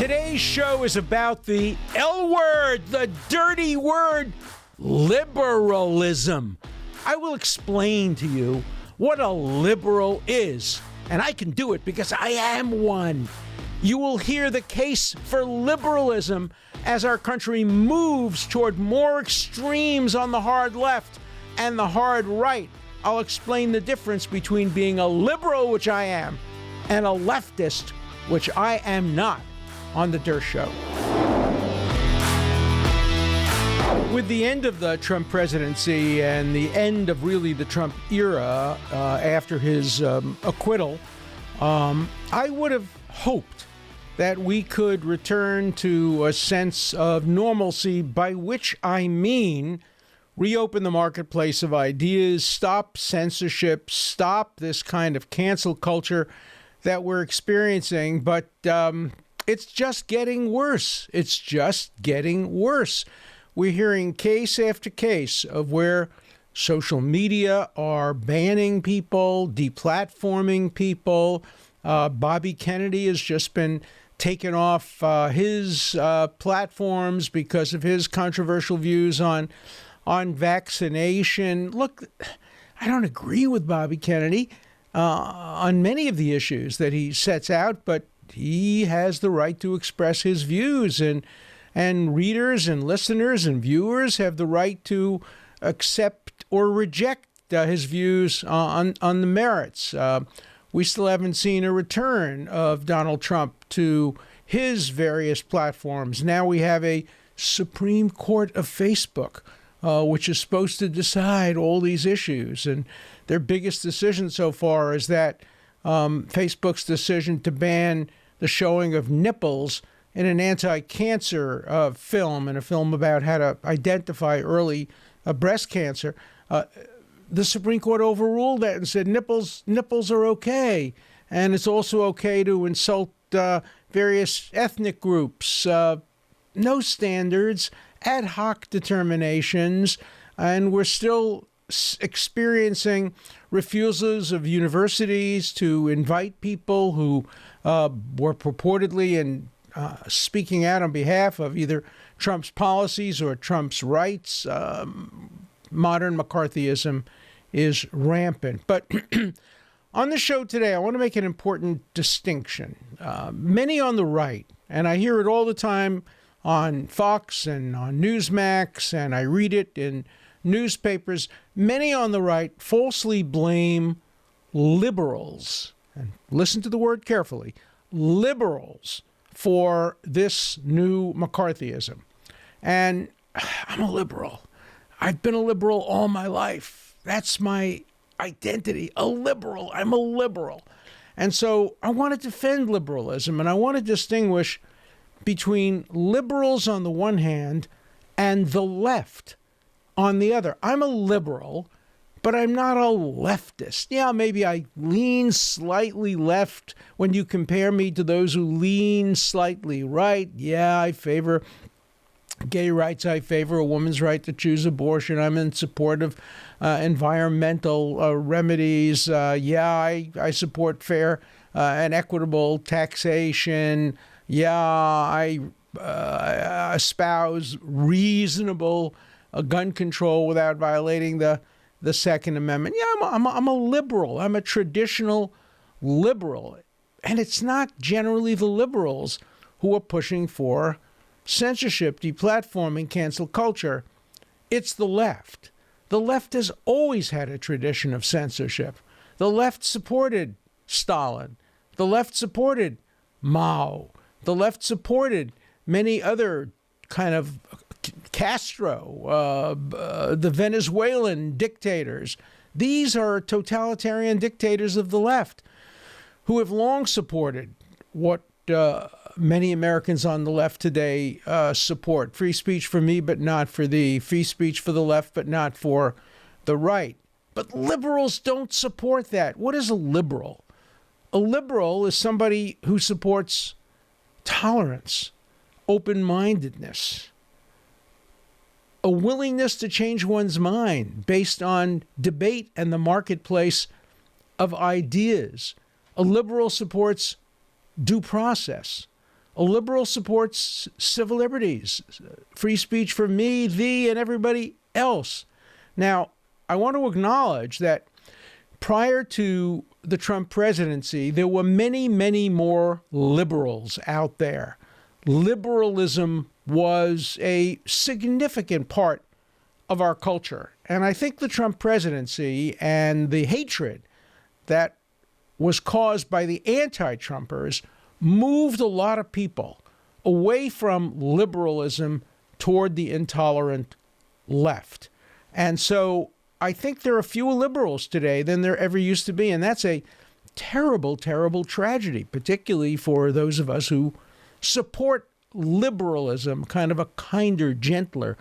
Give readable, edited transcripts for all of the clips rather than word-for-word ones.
Today's show is about the L word, the dirty word, liberalism. I will explain to you what a liberal is, and I can do it because I am one. You will hear the case for liberalism as our country moves toward more extremes on the hard left and the hard right. I'll explain the difference between being a liberal, which I am, and a leftist, which I am not, on the Dershow. With the end of the Trump presidency and the end of really the Trump era after his acquittal, I would have hoped that we could return to a sense of normalcy, by which I mean reopen the marketplace of ideas, stop censorship, stop this kind of cancel culture that we're experiencing. But it's just getting worse. It's just getting worse. We're hearing case after case of where social media are banning people, deplatforming people. Bobby Kennedy has just been taken off his platforms because of his controversial views on vaccination. Look, I don't agree with Bobby Kennedy on many of the issues that he sets out, but he has the right to express his views, and readers and listeners and viewers have the right to accept or reject his views on the merits. We still haven't seen a return of Donald Trump to his various platforms. Now we have a Supreme Court of Facebook, which is supposed to decide all these issues. And their biggest decision so far is that Facebook's decision to ban the showing of nipples in an anti-cancer film, and a film about how to identify early breast cancer. The Supreme Court overruled that and said nipples are okay. And it's also okay to insult various ethnic groups. No standards, ad hoc determinations, and we're still experiencing refusals of universities to invite people who were purportedly and speaking out on behalf of either Trump's policies or Trump's rights. Modern McCarthyism is rampant. But on the show today, I want to make an important distinction. Many on the right, and I hear it all the time on Fox and on Newsmax, and I read it in newspapers, many on the right falsely blame liberals, and listen to the word carefully, liberals, for this new McCarthyism. And I'm a liberal. I've been a liberal all my life. That's my identity, a liberal. I'm a liberal. And so I want to defend liberalism, and I want to distinguish between liberals on the one hand and the left on the other. I'm a liberal, but I'm not a leftist. Yeah, maybe I lean slightly left when you compare me to those who lean slightly right. Yeah, I favor gay rights. I favor a woman's right to choose abortion. I'm in support of environmental remedies. I support fair and equitable taxation. Yeah, I espouse reasonable gun control without violating the Second Amendment. Yeah, I'm a liberal. I'm a traditional liberal. And it's not generally the liberals who are pushing for censorship, deplatforming, cancel culture. It's the left. The left has always had a tradition of censorship. The left supported Stalin. The left supported Mao. The left supported many other kind of Castro, the Venezuelan dictators. These are totalitarian dictators of the left who have long supported what many Americans on the left today support. Free speech for me, but not for thee. Free speech for the left, but not for the right. But liberals don't support that. What is a liberal? A liberal is somebody who supports tolerance, open-mindedness, a willingness to change one's mind based on debate and the marketplace of ideas. A liberal supports due process. A liberal supports civil liberties, free speech for me, thee, and everybody else. Now, I want to acknowledge that prior to the Trump presidency, there were many, many more liberals out there. Liberalism was a significant part of our culture. And I think the Trump presidency and the hatred that was caused by the anti-Trumpers moved a lot of people away from liberalism toward the intolerant left. And so I think there are fewer liberals today than there ever used to be. And that's a terrible, terrible tragedy, particularly for those of us who support liberalism, kind of a kinder, gentler,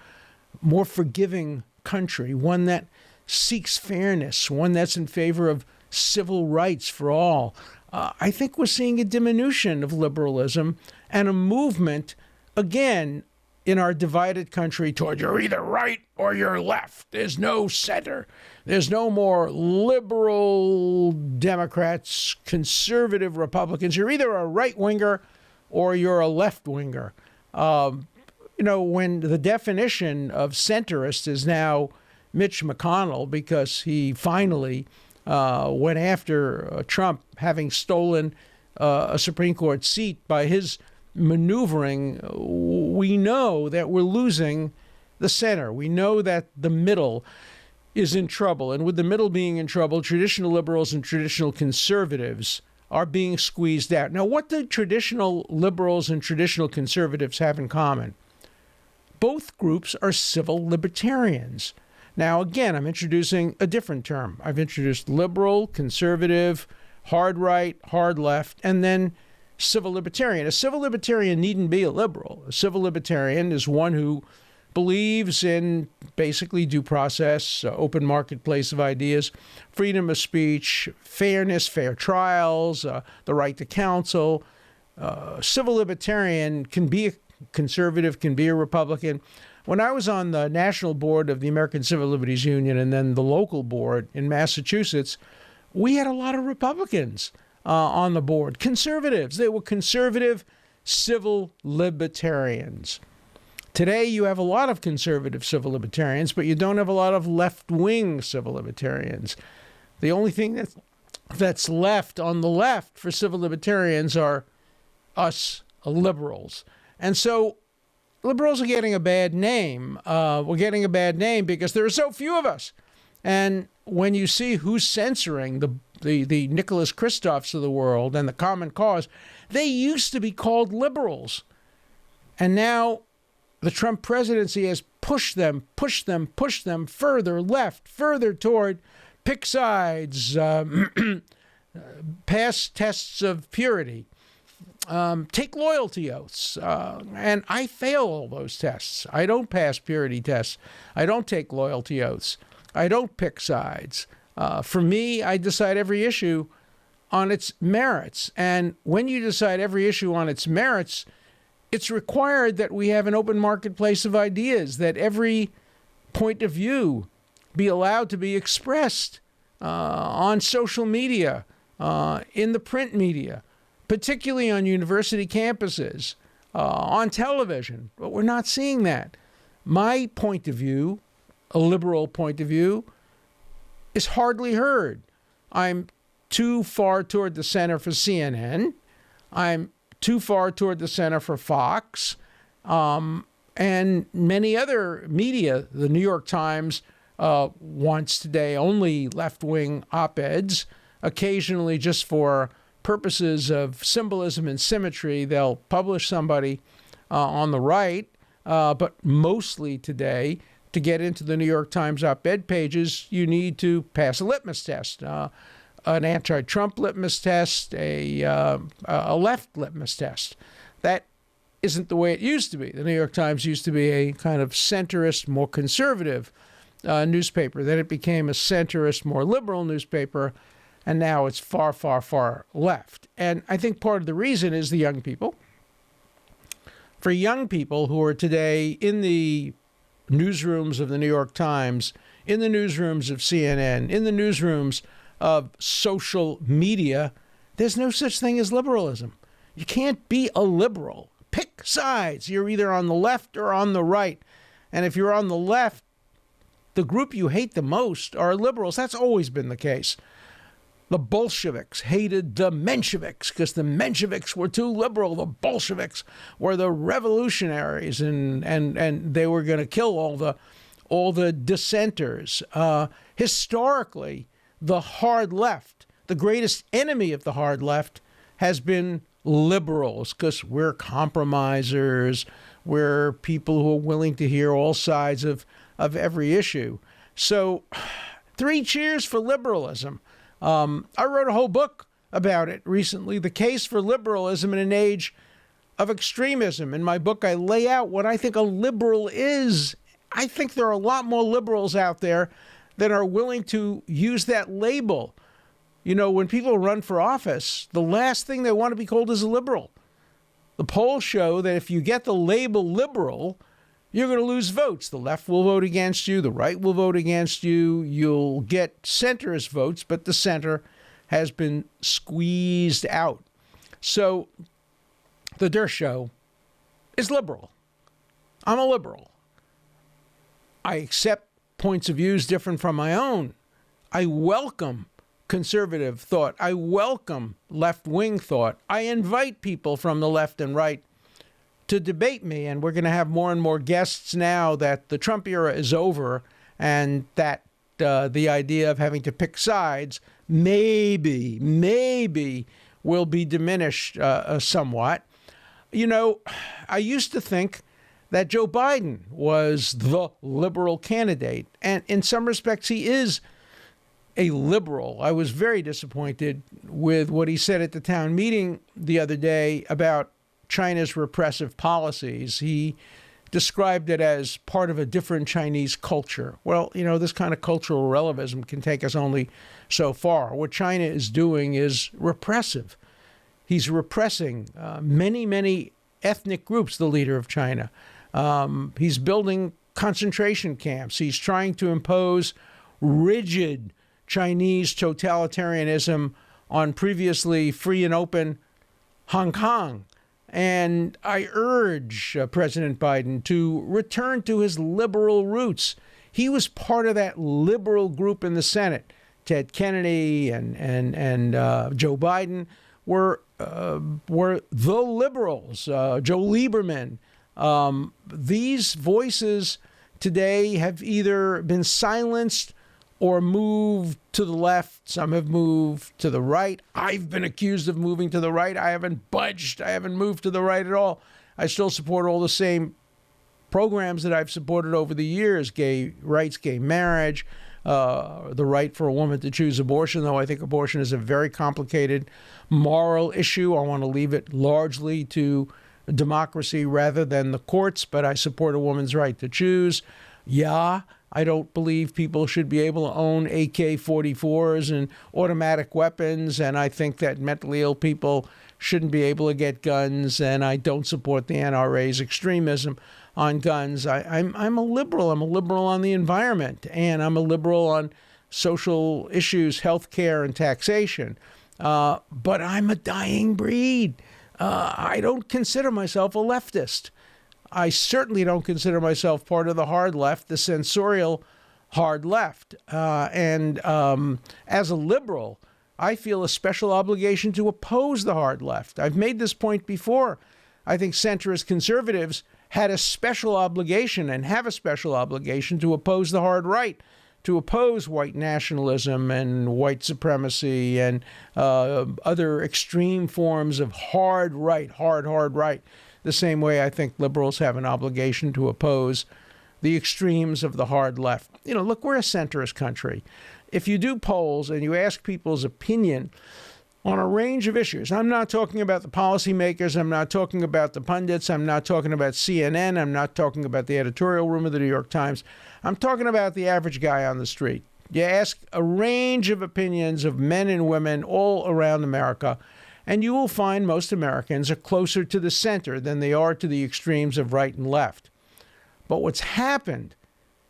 more forgiving country, one that seeks fairness, one that's in favor of civil rights for all. I think we're seeing a diminution of liberalism and a movement, again, in our divided country toward you're either right or you're left. There's no center. There's no more liberal Democrats, conservative Republicans. You're either a right-winger or you're a left-winger. When the definition of centrist is now Mitch McConnell because he finally went after Trump, having stolen a Supreme Court seat by his maneuvering, we know that we're losing the center. We know that the middle is in trouble. And with the middle being in trouble, traditional liberals and traditional conservatives are being squeezed out. Now, what do traditional liberals and traditional conservatives have in common? Both groups are civil libertarians. Now, again, I'm introducing a different term. I've introduced liberal, conservative, hard right, hard left, and then civil libertarian. A civil libertarian needn't be a liberal. A civil libertarian is one who believes in basically due process, open marketplace of ideas, freedom of speech, fairness, fair trials, the right to counsel. Civil libertarian can be a conservative, can be a Republican. When I was on the national board of the American Civil Liberties Union and then the local board in Massachusetts, we had a lot of Republicans on the board, conservatives. They were conservative civil libertarians. Today, you have a lot of conservative civil libertarians, but you don't have a lot of left-wing civil libertarians. The only thing that's left on the left for civil libertarians are us liberals. And so liberals are getting a bad name. We're getting a bad name because there are so few of us. And when you see who's censoring the Nicholas Kristofs of the world and the Common Cause, they used to be called liberals. And now the Trump presidency has pushed them further left, further toward pick sides, pass tests of purity, take loyalty oaths. And I fail all those tests. I don't pass purity tests. I don't take loyalty oaths. I don't pick sides. For me, I decide every issue on its merits. And when you decide every issue on its merits, it's required that we have an open marketplace of ideas, that every point of view be allowed to be expressed on social media, in the print media, particularly on university campuses, on television. But we're not seeing that. My point of view, a liberal point of view, is hardly heard. I'm too far toward the center for CNN. I'm too far toward the center for Fox, and many other media. The New York Times wants today only left-wing op-eds. Occasionally, just for purposes of symbolism and symmetry, they'll publish somebody on the right, but mostly today, to get into the New York Times op-ed pages, you need to pass a litmus test, an anti-Trump litmus test, a left litmus test. That isn't the way it used to be. The New York Times used to be a kind of centrist, more conservative newspaper. Then it became a centrist, more liberal newspaper, and now it's far, far, far left. And I think part of the reason is the young people. For young people who are today in the newsrooms of the New York Times, in the newsrooms of CNN, in the newsrooms of social media, there's no such thing as liberalism. You can't be a liberal pick sides. You're either on the left or on the right. And if you're on the left, the group you hate the most are liberals. That's always been the case. The Bolsheviks hated the Mensheviks because the Mensheviks were too liberal. The Bolsheviks were the revolutionaries, and they were going to kill all the dissenters. Historically, the hard left, the greatest enemy of the hard left, has been liberals because we're compromisers. We're people who are willing to hear all sides of every issue. So 3 cheers for liberalism. I wrote a whole book about it recently, The Case for Liberalism in an Age of Extremism. In my book, I lay out what I think a liberal is. I think there are a lot more liberals out there that are willing to use that label. You know, when people run for office, the last thing they want to be called is a liberal. The polls show that if you get the label liberal, you're going to lose votes. The left will vote against you. The right will vote against you. You'll get centrist votes, but the center has been squeezed out. So the Dershow is liberal. I'm a liberal. I accept points of views different from my own. I welcome conservative thought. I welcome left-wing thought. I invite people from the left and right to debate me, and we're going to have more and more guests now that the Trump era is over and that the idea of having to pick sides maybe will be diminished somewhat. You know, I used to think that Joe Biden was the liberal candidate, and in some respects he is a liberal. I was very disappointed with what he said at the town meeting the other day about China's repressive policies. He described it as part of a different Chinese culture. Well, you know, this kind of cultural relativism can take us only so far. What China is doing is repressive. He's repressing many ethnic groups, the leader of China. He's building concentration camps. He's trying to impose rigid Chinese totalitarianism on previously free and open Hong Kong. And I urge President Biden to return to his liberal roots. He was part of that liberal group in the Senate. Ted Kennedy and Joe Biden were the liberals. Joe Lieberman. These voices today have either been silenced or moved to the left. Some have moved to the right. I've been accused of moving to the right. I haven't budged. I haven't moved to the right at all. I still support all the same programs that I've supported over the years: gay rights, gay marriage, the right for a woman to choose abortion, though I think abortion is a very complicated moral issue. I want to leave it largely to democracy rather than the courts, but I support a woman's right to choose. Yeah, I don't believe people should be able to own AK-44s and automatic weapons, and I think that mentally ill people shouldn't be able to get guns, and I don't support the NRA's extremism on guns. I'm a liberal. I'm a liberal on the environment, and I'm a liberal on social issues, health care, and taxation. But I'm a dying breed. I don't consider myself a leftist. I certainly don't consider myself part of the hard left, the censorial hard left. And as a liberal, I feel a special obligation to oppose the hard left. I've made this point before. I think centrist conservatives had a special obligation and have a special obligation to oppose the hard right, to oppose white nationalism and white supremacy and other extreme forms of hard right, hard right. The same way I think liberals have an obligation to oppose the extremes of the hard left. You know, look, we're a centrist country. If you do polls and you ask people's opinion on a range of issues, I'm not talking about the policymakers, I'm not talking about the pundits, I'm not talking about CNN, I'm not talking about the editorial room of the New York Times, I'm talking about the average guy on the street. You ask a range of opinions of men and women all around America, and you will find most Americans are closer to the center than they are to the extremes of right and left. But what's happened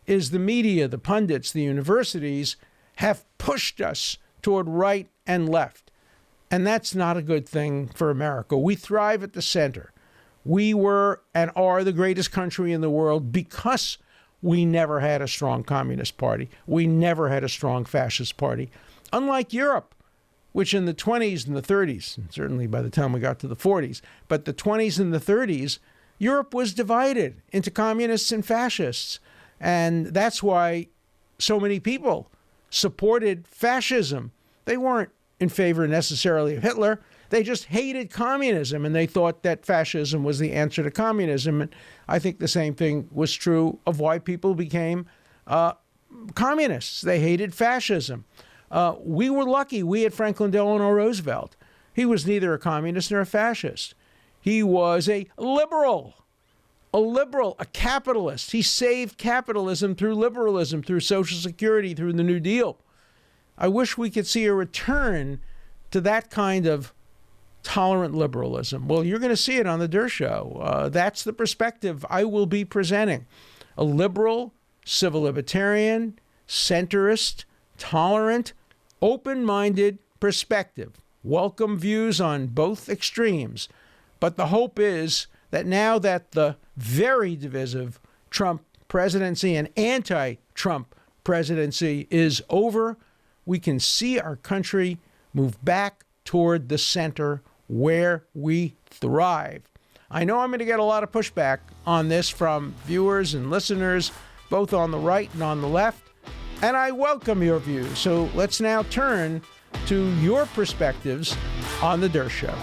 is the media, the pundits, the universities have pushed us toward right and left. And that's not a good thing for America. We thrive at the center. We were and are the greatest country in the world because we never had a strong communist party. We never had a strong fascist party. Unlike Europe, which in the 20s and the 30s, and certainly by the time we got to the 40s, but the 20s and the 30s, Europe was divided into communists and fascists. And that's why so many people supported fascism. They weren't in favor necessarily of Hitler. They just hated communism, and they thought that fascism was the answer to communism. And I think the same thing was true of why people became communists. They hated fascism. We were lucky. We had Franklin Delano Roosevelt. He was neither a communist nor a fascist. He was a liberal, a capitalist. He saved capitalism through liberalism, through Social Security, through the New Deal. I wish we could see a return to that kind of tolerant liberalism. Well, you're going to see it on the Dershow. That's the perspective I will be presenting. A liberal, civil libertarian, centrist, tolerant, open-minded perspective. Welcome views on both extremes. But the hope is that now that the very divisive Trump presidency and anti-Trump presidency is over, we can see our country move back toward the center where we thrive. I know I'm going to get a lot of pushback on this from viewers and listeners, both on the right and on the left, and I welcome your views. So let's now turn to your perspectives on the Dershow.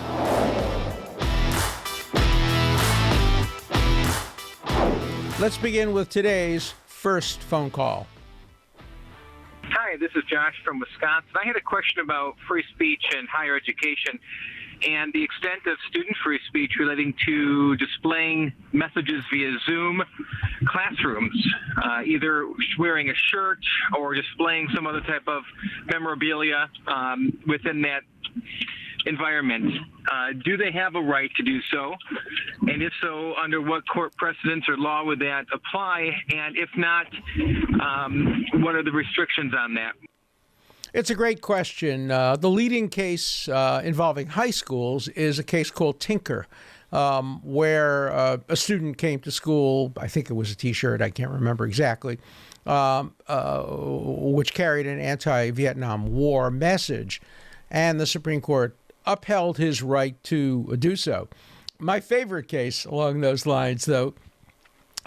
Let's begin with today's first phone call. Hi, this is Josh from Wisconsin. I had a question about free speech and higher education and the extent of student free speech relating to displaying messages via Zoom classrooms, either wearing a shirt or displaying some other type of memorabilia within that environment. Do they have a right to do so? And if so, under what court precedents or law would that apply? And if not, what are the restrictions on that? It's a great question. The leading case involving high schools is a case called Tinker, where a student came to school, I think it was a T-shirt, I can't remember exactly, which carried an anti-Vietnam War message, and the Supreme Court upheld his right to do so. My favorite case along those lines, though,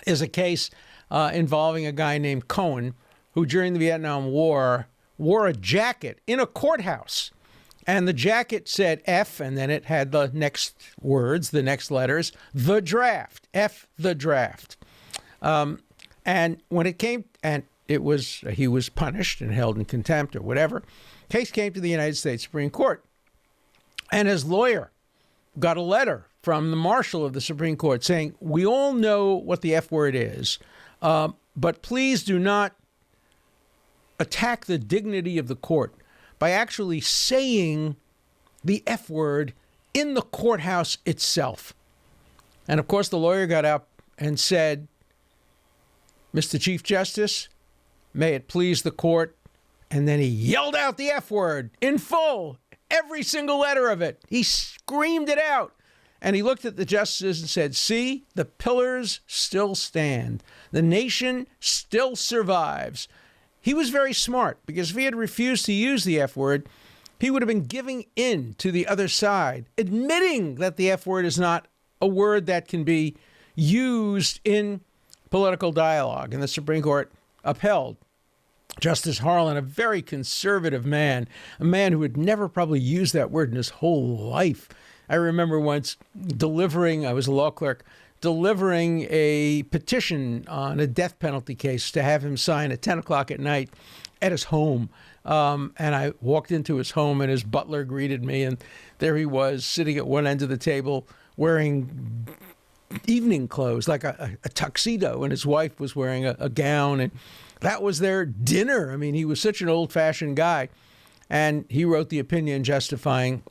is a case involving a guy named Cohen, who during the Vietnam War wore a jacket in a courthouse. And the jacket said F, and then it had the next words, the next letters, the draft, F, the draft. And when it came, and it was, he was punished and held in contempt or whatever. Case came to the United States Supreme Court. And his lawyer got a letter from the marshal of the Supreme Court saying, we all know what the F word is, but please do not attack the dignity of the court by actually saying the F word in the courthouse itself. And of course, the lawyer got up and said, Mr. Chief Justice, may it please the court. And then he yelled out the F word in full, every single letter of it. He screamed it out. And he looked at the justices and said, see, the pillars still stand. The nation still survives. He was very smart, because if he had refused to use the F word, he would have been giving in to the other side, admitting that the F word is not a word that can be used in political dialogue. And the Supreme Court upheld Justice Harlan, a very conservative man, a man who had never probably used that word in his whole life. I remember once I was a law clerk, delivering a petition on a death penalty case to have him sign at 10 o'clock at night at his home. And I walked into his home and his butler greeted me. And there he was sitting at one end of the table wearing evening clothes, like a tuxedo. And his wife was wearing a gown. And that was their dinner. I mean, he was such an old-fashioned guy. And he wrote the opinion justifying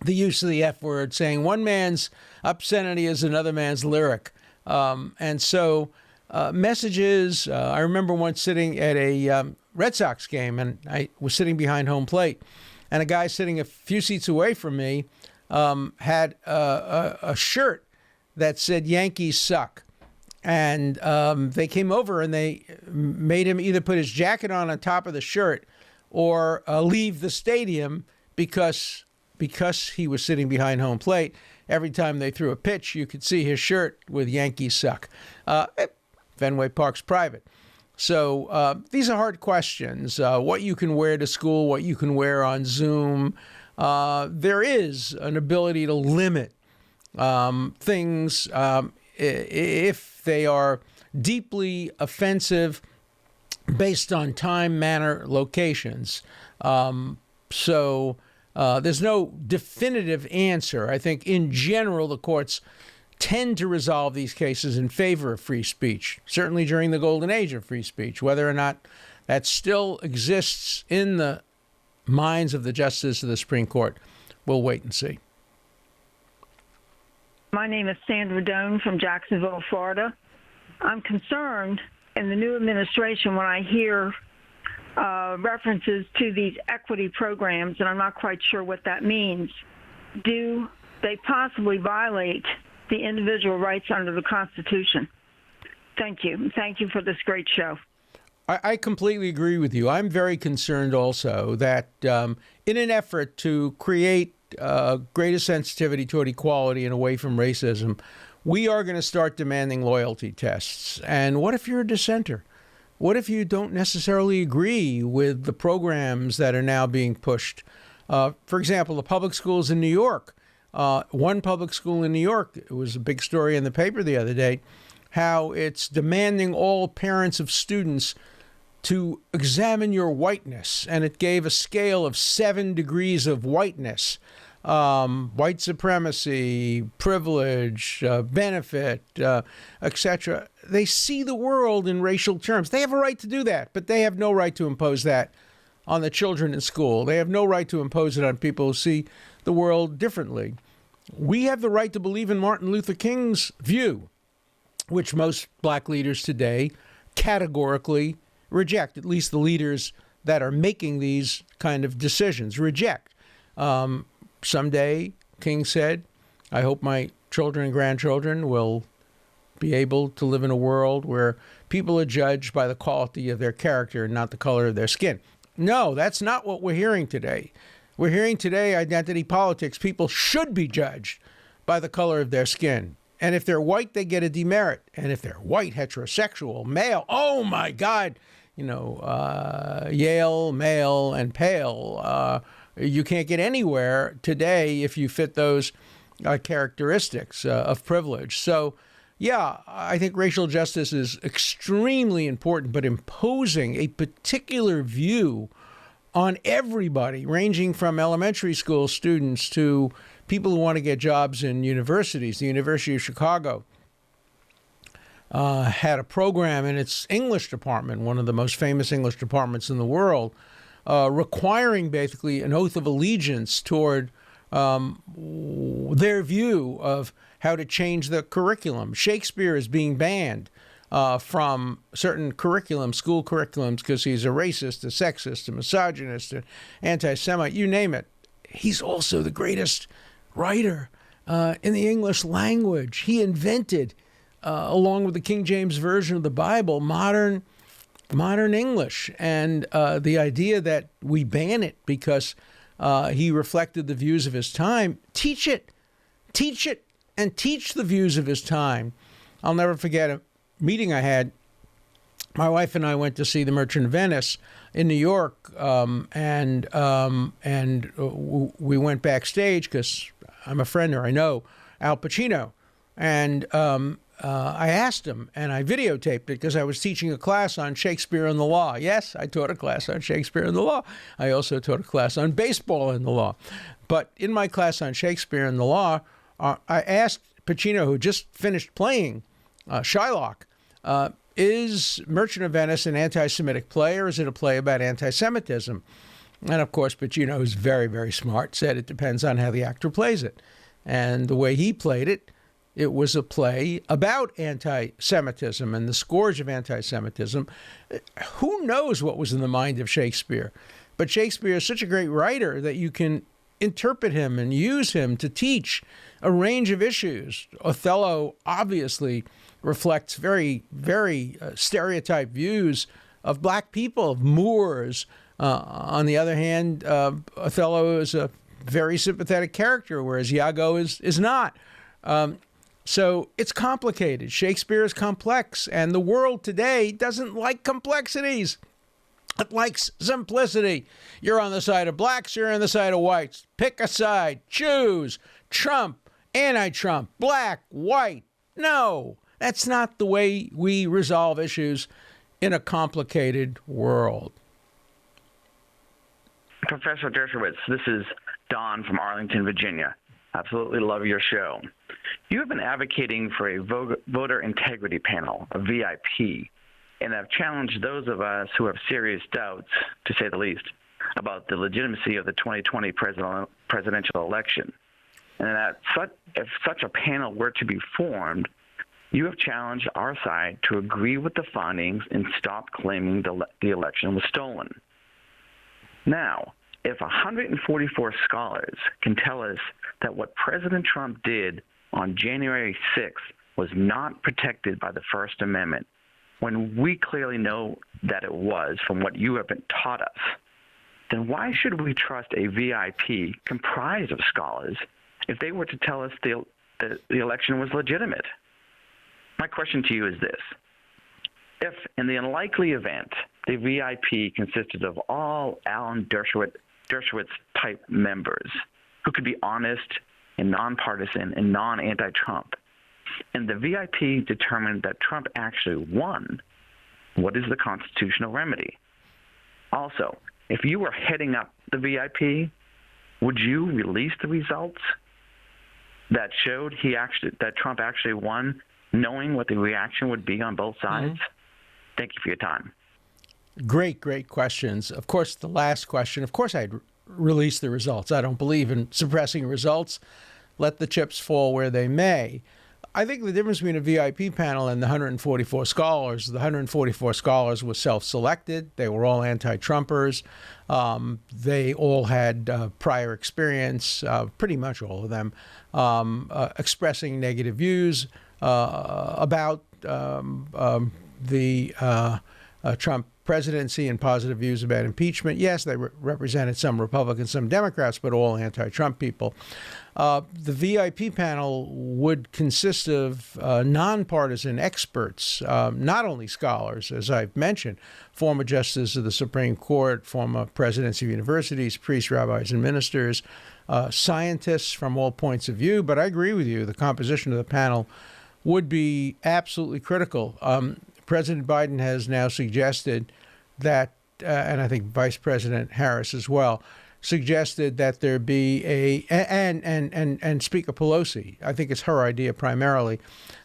the use of the F word, saying one man's obscenity is another man's lyric. And so messages, I remember once sitting at a Red Sox game, and I was sitting behind home plate, and a guy sitting a few seats away from me had a shirt that said Yankees suck. And they came over and they made him either put his jacket on top of the shirt or leave the stadium because he was sitting behind home plate. Every time they threw a pitch, you could see his shirt with Yankees suck. Fenway Park's private. So these are hard questions. What you can wear to school, what you can wear on Zoom. There is an ability to limit things if they are deeply offensive based on time, manner, locations. So there's no definitive answer. I think in general, the courts tend to resolve these cases in favor of free speech, certainly during the golden age of free speech. Whether or not that still exists in the minds of the justices of the Supreme Court, we'll wait and see. My name is Sandra Doan from Jacksonville, Florida. I'm concerned in the new administration when I hear references to these equity programs, and I'm not quite sure what that means. Do they possibly violate the individual rights under the Constitution? Thank you. Thank you for this great show. I completely agree with you. I'm very concerned also that in an effort to create greater sensitivity toward equality and away from racism, we are going to start demanding loyalty tests. And what if you're a dissenter? What if you don't necessarily agree with the programs that are now being pushed? For example, the public schools in New York. One public school in New York, it was a big story in the paper the other day, how it's demanding all parents of students to examine your whiteness. And it gave a scale of 7 degrees of whiteness. White supremacy, privilege, benefit, etc. They see the world in racial terms. They have a right to do that, but they have no right to impose that on the children in school. They have no right to impose it on people who see the world differently. We have the right to believe in Martin Luther King's view, which most black leaders today categorically reject. At least the leaders that are making these kind of decisions reject. Someday, King said, I hope my children and grandchildren will be able to live in a world where people are judged by the quality of their character and not the color of their skin. No, that's not what we're hearing today. We're hearing today identity politics. People should be judged by the color of their skin. And if they're white, they get a demerit. And if they're white, heterosexual, male, oh my God, Yale, male, and pale, you can't get anywhere today if you fit those characteristics of privilege. So, yeah, I think racial justice is extremely important, but imposing a particular view on everybody, ranging from elementary school students to people who want to get jobs in universities. The University of Chicago had a program in its English department, one of the most famous English departments in the world, requiring basically an oath of allegiance toward their view of how to change the curriculum. Shakespeare is being banned from certain school curriculums, because he's a racist, a sexist, a misogynist, an anti-Semite, you name it. He's also the greatest writer in the English language. He invented, along with the King James Version of the Bible, modern English. And the idea that we ban it because he reflected the views of his time, teach it, and teach the views of his time. I'll never forget a meeting I had. My wife and I went to see The Merchant of Venice in New York, and we went backstage because I'm a friend, or I know Al Pacino, and I asked him, and I videotaped it because I was teaching a class on Shakespeare and the law. Yes, I taught a class on Shakespeare and the law. I also taught a class on baseball and the law. But in my class on Shakespeare and the law, I asked Pacino, who just finished playing Shylock, is Merchant of Venice an anti-Semitic play, or is it a play about anti-Semitism? And of course, Pacino, who's very, very smart, said it depends on how the actor plays it. And the way he played it, it was a play about anti-Semitism and the scourge of anti-Semitism. Who knows what was in the mind of Shakespeare? But Shakespeare is such a great writer that you can interpret him and use him to teach a range of issues. Othello obviously reflects very, very stereotyped views of black people, of Moors. On the other hand, Othello is a very sympathetic character, whereas Iago is not. So it's complicated. Shakespeare is complex, and the world today doesn't like complexities. It likes simplicity. You're on the side of blacks, you're on the side of whites. Pick a side. Choose. Trump, anti-Trump, black, white. No, that's not the way we resolve issues in a complicated world. Professor Dershowitz, this is Don from Arlington, Virginia. Absolutely love your show. You have been advocating for a voter integrity panel, a VIP, and have challenged those of us who have serious doubts, to say the least, about the legitimacy of the 2020 presidential election. And that if such a panel were to be formed, you have challenged our side to agree with the findings and stop claiming the election was stolen. Now, if 144 scholars can tell us that what President Trump did on January 6th was not protected by the First Amendment, when we clearly know that it was from what you have been taught us, then why should we trust a VIP comprised of scholars if they were to tell us the election was legitimate? My question to you is this. If, in the unlikely event, the VIP consisted of all Alan Dershowitz-type members who could be honest and nonpartisan and non-anti-Trump, and the VIP determined that Trump actually won, what is the constitutional remedy? Also, if you were heading up the VIP, would you release the results that showed that Trump actually won, knowing what the reaction would be on both sides? Mm-hmm. Thank you for your time. Great questions. Of course, the last question, of course I'd release the results. I don't believe in suppressing results. Let the chips fall where they may. I think the difference between a VIP panel and the 144 scholars, the 144 scholars were self-selected. They were all anti-Trumpers. They all had prior experience, pretty much all of them, expressing negative views about the Trump presidency and positive views about impeachment. Yes, they represented some Republicans, some Democrats, but all anti-Trump people. The VIP panel would consist of nonpartisan experts, not only scholars, as I've mentioned, former justices of the Supreme Court, former presidents of universities, priests, rabbis, and ministers, scientists from all points of view. But I agree with you, the composition of the panel would be absolutely critical. President Biden has now suggested that, and I think Vice President Harris as well, suggested that there be and Speaker Pelosi, I think it's her idea primarily,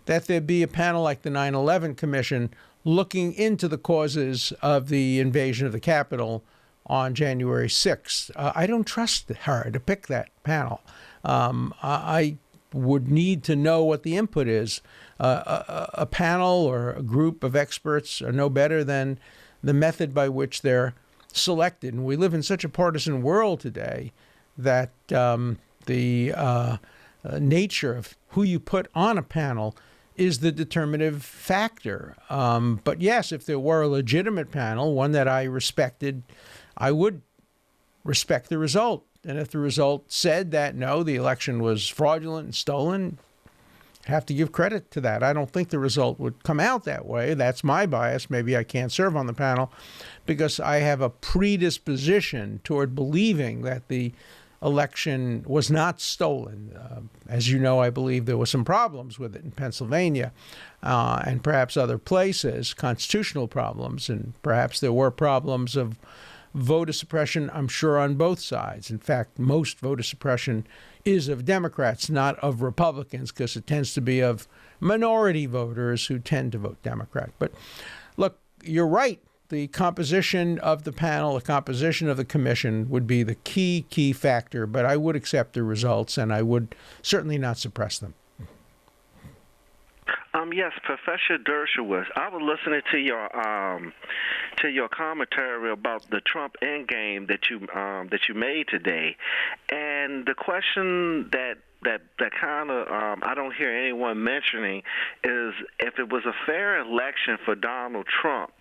that there be a panel like the 9/11 Commission looking into the causes of the invasion of the Capitol on January 6th. I don't trust her to pick that panel. I would need to know what the input is. A panel or a group of experts are no better than the method by which they're selected. And we live in such a partisan world today that the nature of who you put on a panel is the determinative factor. But yes, if there were a legitimate panel, one that I respected, I would respect the result. And if the result said that, no, the election was fraudulent and stolen, have to give credit to that. I don't think the result would come out that way. That's my bias. Maybe I can't serve on the panel because I have a predisposition toward believing that the election was not stolen. As you know, I believe there were some problems with it in Pennsylvania and perhaps other places, constitutional problems, and perhaps there were problems of voter suppression, I'm sure, on both sides. In fact, most voter suppression is of Democrats, not of Republicans, because it tends to be of minority voters who tend to vote Democrat. But look, you're right. The composition of the panel, the composition of the commission would be the key factor, but I would accept the results and I would certainly not suppress them. Yes, Professor Dershowitz, I was listening to your commentary about the Trump endgame that you made today, and the question that that kind of I don't hear anyone mentioning is if it was a fair election for Donald Trump,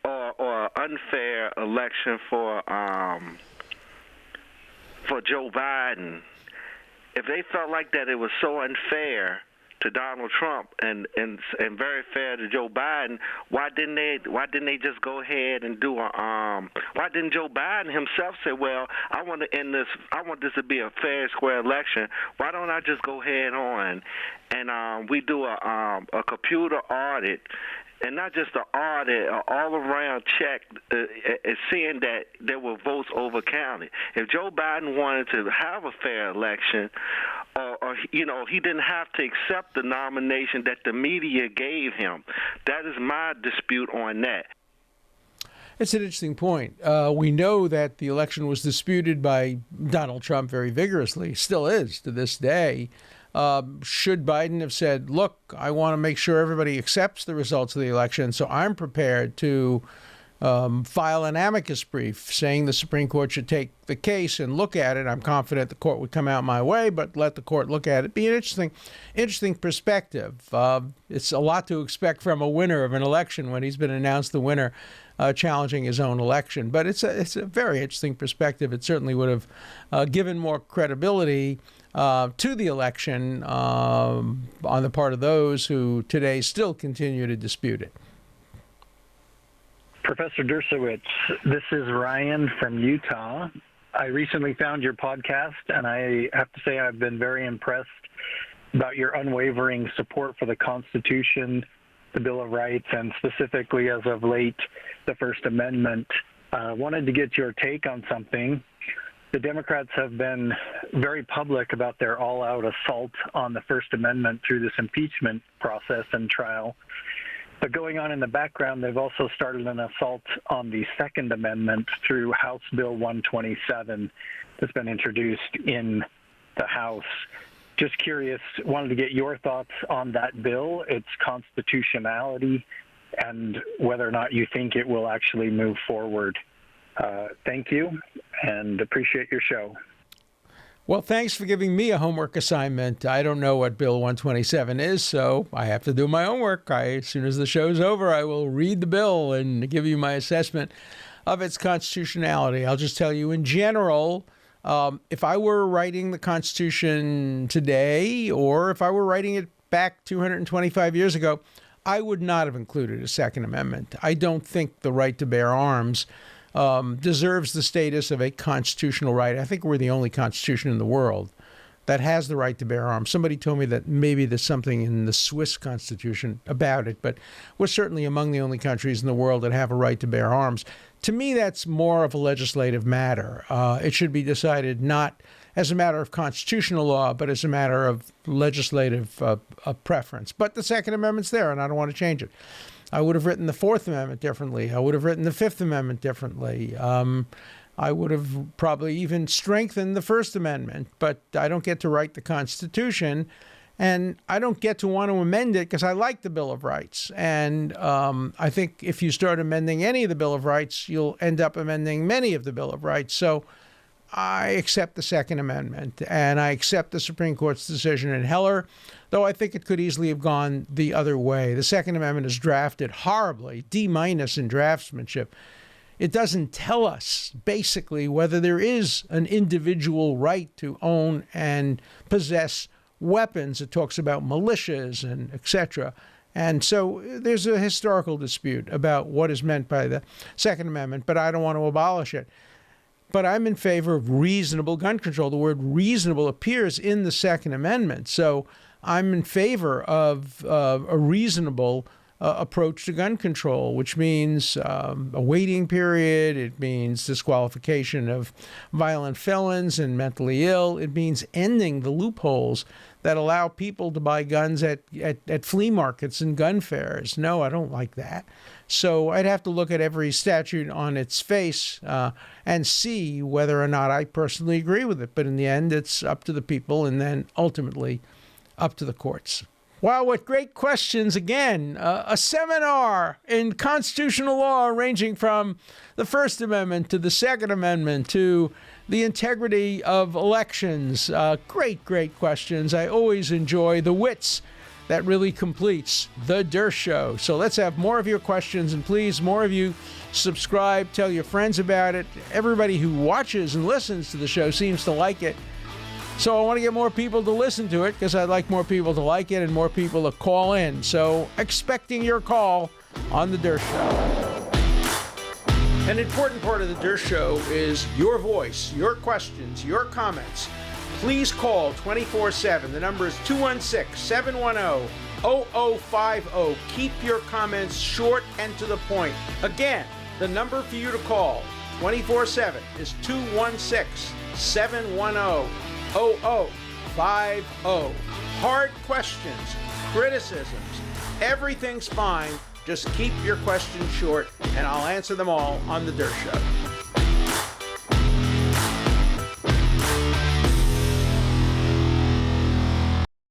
or unfair election for Joe Biden, if they felt like that it was so unfair to Donald Trump and very fair to Joe Biden, why didn't they just go ahead and do why didn't Joe Biden himself say, well, I want this to be a fair, square election. Why don't I just go ahead on and we do a computer audit, and not just an audit, an all-around check, seeing that there were votes overcounted. If Joe Biden wanted to have a fair election, or he didn't have to accept the nomination that the media gave him. That is my dispute on that. It's an interesting point. We know that the election was disputed by Donald Trump very vigorously, still is to this day. Should Biden have said, look, I want to make sure everybody accepts the results of the election, so I'm prepared to file an amicus brief saying the Supreme Court should take the case and look at it. I'm confident the court would come out my way, but let the court look at it. Be an interesting perspective. It's a lot to expect from a winner of an election when he's been announced the winner, challenging his own election. But it's a very interesting perspective. It certainly would have given more credibility to the election on the part of those who today still continue to dispute it. Professor Dershowitz, this is Ryan from Utah. I recently found your podcast, and I have to say I've been very impressed about your unwavering support for the Constitution, the Bill of Rights, and specifically, as of late, the First Amendment. I wanted to get your take on something. The Democrats have been very public about their all-out assault on the First Amendment through this impeachment process and trial. But going on in the background, they've also started an assault on the Second Amendment through House Bill 127 that's been introduced in the House. Just curious, wanted to get your thoughts on that bill, its constitutionality, and whether or not you think it will actually move forward. Thank you, and appreciate your show. Well, thanks for giving me a homework assignment. I don't know what Bill 127 is, so I have to do my homework. As soon as the show's over, I will read the bill and give you my assessment of its constitutionality. I'll just tell you in general, if I were writing the Constitution today, or if I were writing it back 225 years ago, I would not have included a Second Amendment. I don't think the right to bear arms deserves the status of a constitutional right. I think we're the only constitution in the world that has the right to bear arms. Somebody told me that maybe there's something in the Swiss constitution about it, but we're certainly among the only countries in the world that have a right to bear arms. To me, that's more of a legislative matter. It should be decided not as a matter of constitutional law, but as a matter of legislative preference. But the Second Amendment's there, and I don't want to change it. I would have written the Fourth Amendment differently. I would have written the Fifth Amendment differently. I would have probably even strengthened the First Amendment, but I don't get to write the Constitution, and I don't get to want to amend it because I like the Bill of Rights. And I think if you start amending any of the Bill of Rights, you'll end up amending many of the Bill of Rights. So I accept the Second Amendment, and I accept the Supreme Court's decision in Heller, though I think it could easily have gone the other way. The Second Amendment is drafted horribly, D- in draftsmanship. It doesn't tell us, basically, whether there is an individual right to own and possess weapons. It talks about militias and etc. And so there's a historical dispute about what is meant by the Second Amendment, but I don't want to abolish it. But I'm in favor of reasonable gun control. The word reasonable appears in the Second Amendment. So I'm in favor of a reasonable approach to gun control, which means a waiting period. It means disqualification of violent felons and mentally ill. It means ending the loopholes that allow people to buy guns at flea markets and gun fairs. No, I don't like that. So I'd have to look at every statute on its face and see whether or not I personally agree with it. But in the end, it's up to the people and then ultimately up to the courts. Wow, what great questions. Again, a seminar in constitutional law ranging from the First Amendment to the Second Amendment to the integrity of elections. Great questions. I always enjoy the wits that really completes the Dershow. So let's have more of your questions, and please, more of you subscribe, tell your friends about it. Everybody who watches and listens to the show seems to like it. So I want to get more people to listen to it because I'd like more people to like it and more people to call in. So expecting your call on the Dershow. An important part of the Dershow is your voice, your questions, your comments. Please call 24/7. The number is 216-710-0050. Keep your comments short and to the point. Again, the number for you to call 24/7 is 216-710-0050. Hard questions, criticisms, everything's fine. Just keep your questions short, and I'll answer them all on the Dershow.